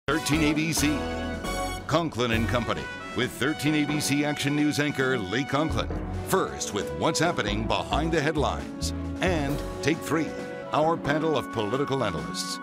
13 ABC. Conklin and Company with 13 ABC Action News anchor Lee Conklin. First with what's happening behind the headlines. And Take 3, our panel of political analysts.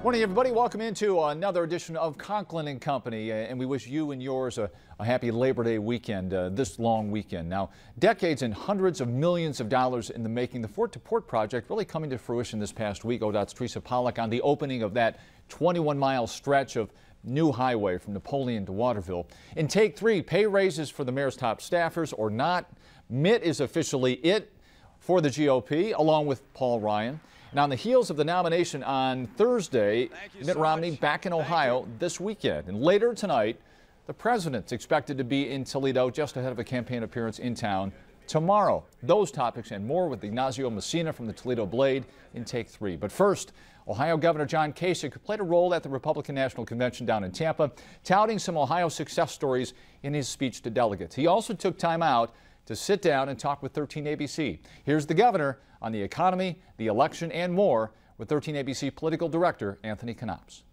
Morning, everybody. Welcome into another edition of Conklin and Company, and we wish you and yours a happy Labor Day weekend, this long weekend. Now, decades and hundreds of millions of dollars in the making, the Fort to Port project really coming to fruition this past week. ODOT's Teresa Pollack on the opening of that 21-mile stretch of new highway from Napoleon to Waterville. In Take 3, pay raises for the mayor's top staffers or not. Mitt is officially it for the GOP, along with Paul Ryan. And on the heels of the nomination on Thursday, Mitt Romney back in Ohio this weekend. And later tonight, the president's expected to be in Toledo just ahead of a campaign appearance in town tomorrow. Those topics and more with Ignacio Messina from the Toledo Blade in Take 3. But first, Ohio Governor John Kasich played a role at the Republican National Convention down in Tampa, touting some Ohio success stories in his speech to delegates. He also took time out to sit down and talk with 13 ABC. Here's the governor on the economy, the election, and more with 13 ABC political director Anthony Knops.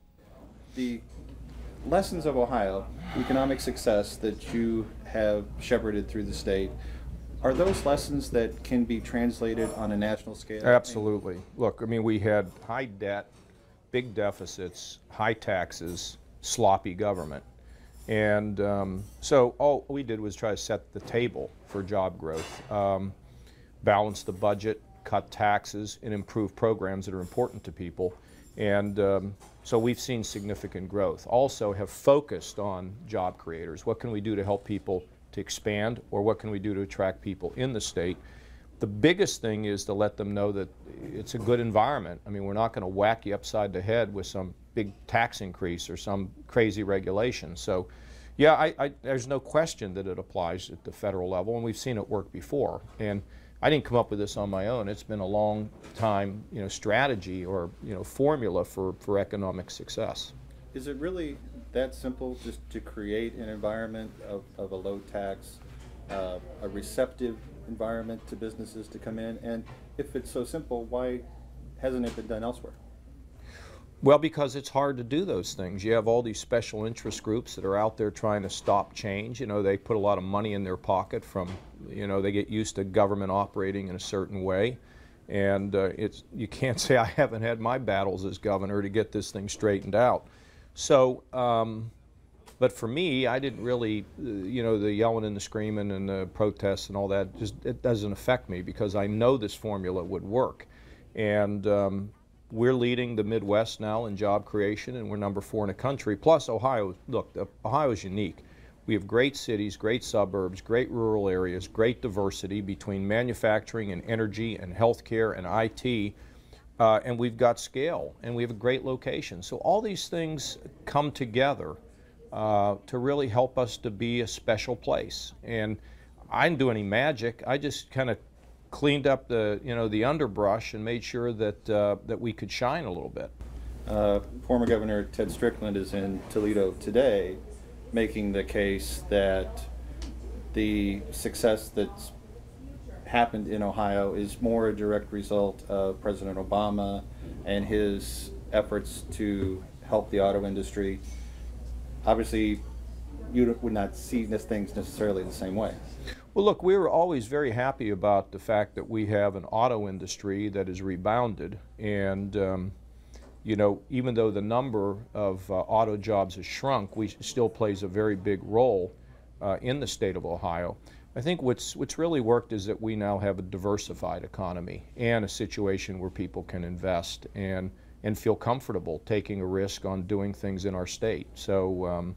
The lessons of Ohio, economic success that you have shepherded through the state, are those lessons that can be translated on a national scale? Absolutely. Look, I mean, we had high debt, big deficits, high taxes, sloppy government. And so all we did was try to set the table for job growth, balance the budget, cut taxes, and improve programs that are important to people. And so we've seen significant growth. Also have focused on job creators. What can we do to help people to expand, or what can we do to attract people in the state? The biggest thing is to let them know that it's a good environment. I mean, we're not going to whack you upside the head with some big tax increase or some crazy regulation. So, yeah, there's no question that it applies at the federal level, and we've seen it work before. And I didn't come up with this on my own. It's been a long time, strategy or, formula for economic success. Is it really that simple, just to create an environment of a low tax, a receptive environment to businesses to come in? And if it's so simple, why hasn't it been done elsewhere? Well, because it's hard to do those things. You have all these special interest groups that are out there trying to stop change. They put a lot of money in their pocket from, they get used to government operating in a certain way. And you can't say I haven't had my battles as governor to get this thing straightened out. So, but for me, I didn't really, the yelling and the screaming and the protests and all that, it doesn't affect me because I know this formula would work. And we're leading the Midwest now in job creation, and we're number 4 in the country. Plus, Ohio, look, Ohio is unique. We have great cities, great suburbs, great rural areas, great diversity between manufacturing and energy and healthcare and IT. And we've got scale, and we have a great location. So all these things come together to really help us to be a special place. And I didn't do any magic. I just kind of cleaned up the underbrush and made sure that that we could shine a little bit. Former Governor Ted Strickland is in Toledo today, making the case that the success that's happened in Ohio is more a direct result of President Obama and his efforts to help the auto industry. Obviously, you would not see these things necessarily the same way. Well, look, we were always very happy about the fact that we have an auto industry that has rebounded. And, even though the number of auto jobs has shrunk, we still plays a very big role in the state of Ohio. I think what's really worked is that we now have a diversified economy and a situation where people can invest and feel comfortable taking a risk on doing things in our state. So,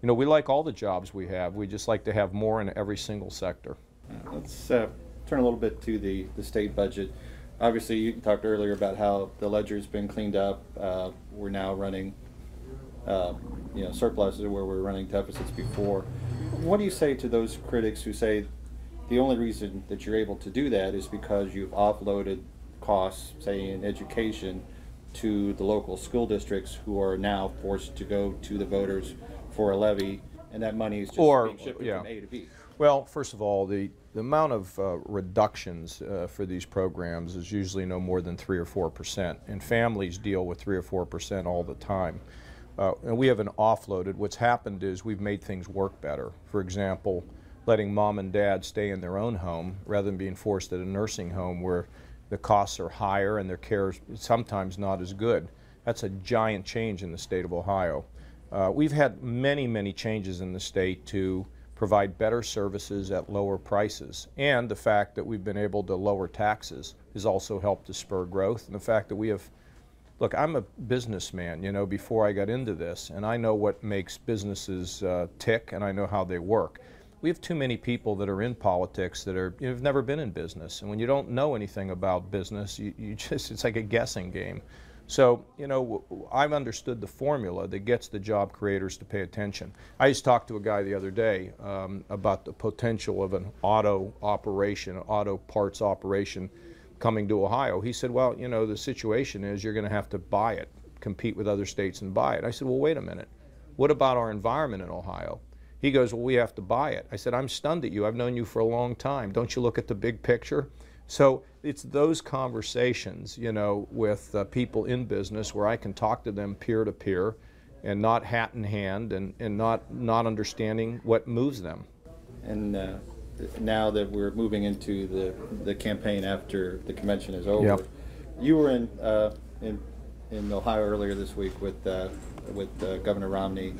we like all the jobs we have. We just like to have more in every single sector. Let's turn a little bit to the state budget. Obviously, you talked earlier about how the ledger's been cleaned up. We're now running surpluses where we're running deficits before. What do you say to those critics who say the only reason that you're able to do that is because you've offloaded costs, say in education, to the local school districts who are now forced to go to the voters for a levy, and that money is just being shipped from A to B? Well, first of all, the amount of reductions for these programs is usually no more than 3 or 4%, and families deal with 3 or 4% all the time. And we haven't offloaded. What's happened is we've made things work better. For example, letting mom and dad stay in their own home rather than being forced at a nursing home where the costs are higher and their care is sometimes not as good. That's a giant change in the state of Ohio. We've had many changes in the state to provide better services at lower prices. And the fact that we've been able to lower taxes has also helped to spur growth. And the fact that we have, look, I'm a businessman, you know, before I got into this, and I know what makes businesses tick, and I know how they work. We have too many people that are in politics that are, have never been in business. And when you don't know anything about business, you just, it's like a guessing game. So, you know, I've understood the formula that gets the job creators to pay attention. I just talked to a guy the other day about the potential of an auto operation, auto parts operation coming to Ohio. He said, well, you know, the situation is you're going to have to buy it, compete with other states and buy it. I said, well, wait a minute. What about our environment in Ohio? He goes, well, we have to buy it. I said, I'm stunned at you. I've known you for a long time. Don't you look at the big picture? So it's those conversations, you know, with people in business where I can talk to them peer to peer and not hat in hand and not understanding what moves them. And now that we're moving into the campaign after the convention is over, yep. You were in Ohio earlier this week with Governor Romney.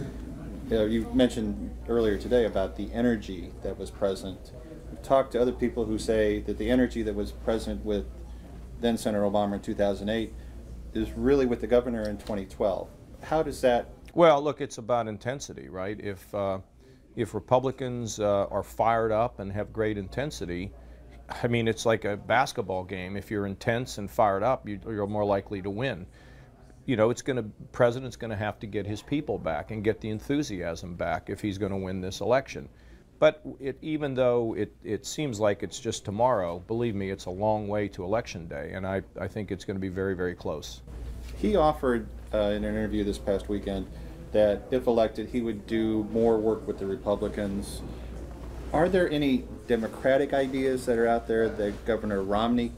You mentioned earlier today about the energy that was present. I've talked to other people who say that the energy that was present with then Senator Obama in 2008 is really with the governor in 2012. How does that? Well, look, it's about intensity, right? If Republicans are fired up and have great intensity, I mean, it's like a basketball game. If you're intense and fired up, you're more likely to win. You know, president's going to have to get his people back and get the enthusiasm back if he's going to win this election. But even though it seems like it's just tomorrow, believe me, it's a long way to Election Day, and I think it's going to be very close. He offered in an interview this past weekend that if elected, he would do more work with the Republicans. Are there any Democratic ideas that are out there that Governor Romney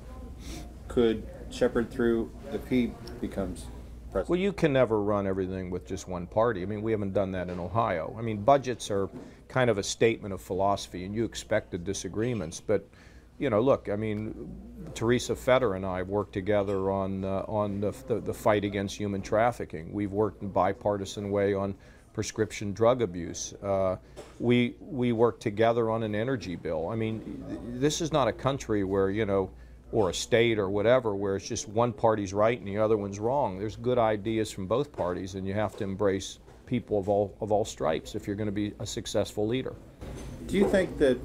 could shepherd through if he becomes president? Well, you can never run everything with just one party. I mean, we haven't done that in Ohio. I mean, budgets are kind of a statement of philosophy, and you expect the disagreements. But, you know, look, I mean, Teresa Fetter and I worked together on the fight against human trafficking. We've worked in a bipartisan way on prescription drug abuse. We worked together on an energy bill. I mean, this is not a country where, you know, or a state or whatever, where it's just one party's right and the other one's wrong. There's good ideas from both parties, and you have to embrace people of all stripes if you're going to be a successful leader. Do you think that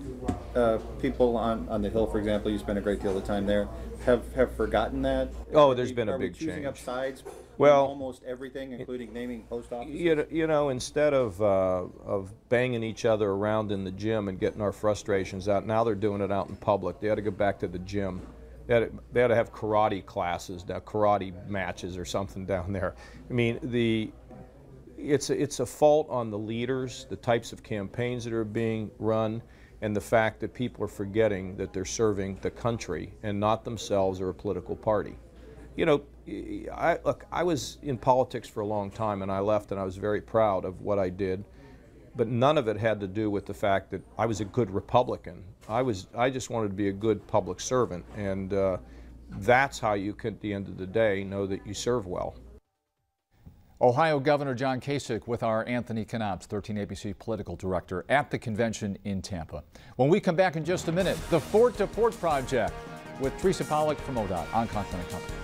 people on the Hill, for example, you spend a great deal of time there, have forgotten that? Oh, there's been a big choosing change. Up sides well, almost everything, including naming post offices? You know, instead of banging each other around in the gym and getting our frustrations out, now they're doing it out in public. They ought to go back to the gym. They ought to have karate classes, now karate matches or something down there. I mean, it's a fault on the leaders, the types of campaigns that are being run, and the fact that people are forgetting that they're serving the country and not themselves or a political party. You know, I was in politics for a long time, and I left, and I was very proud of what I did. But none of it had to do with the fact that I was a good Republican. I just wanted to be a good public servant, and that's how you can, at the end of the day, know that you serve well. Ohio Governor John Kasich with our Anthony Knops, 13 ABC political director, at the convention in Tampa. When we come back in just a minute, the Fort to Port Project with Teresa Pollack from ODOT on Conklin & Company.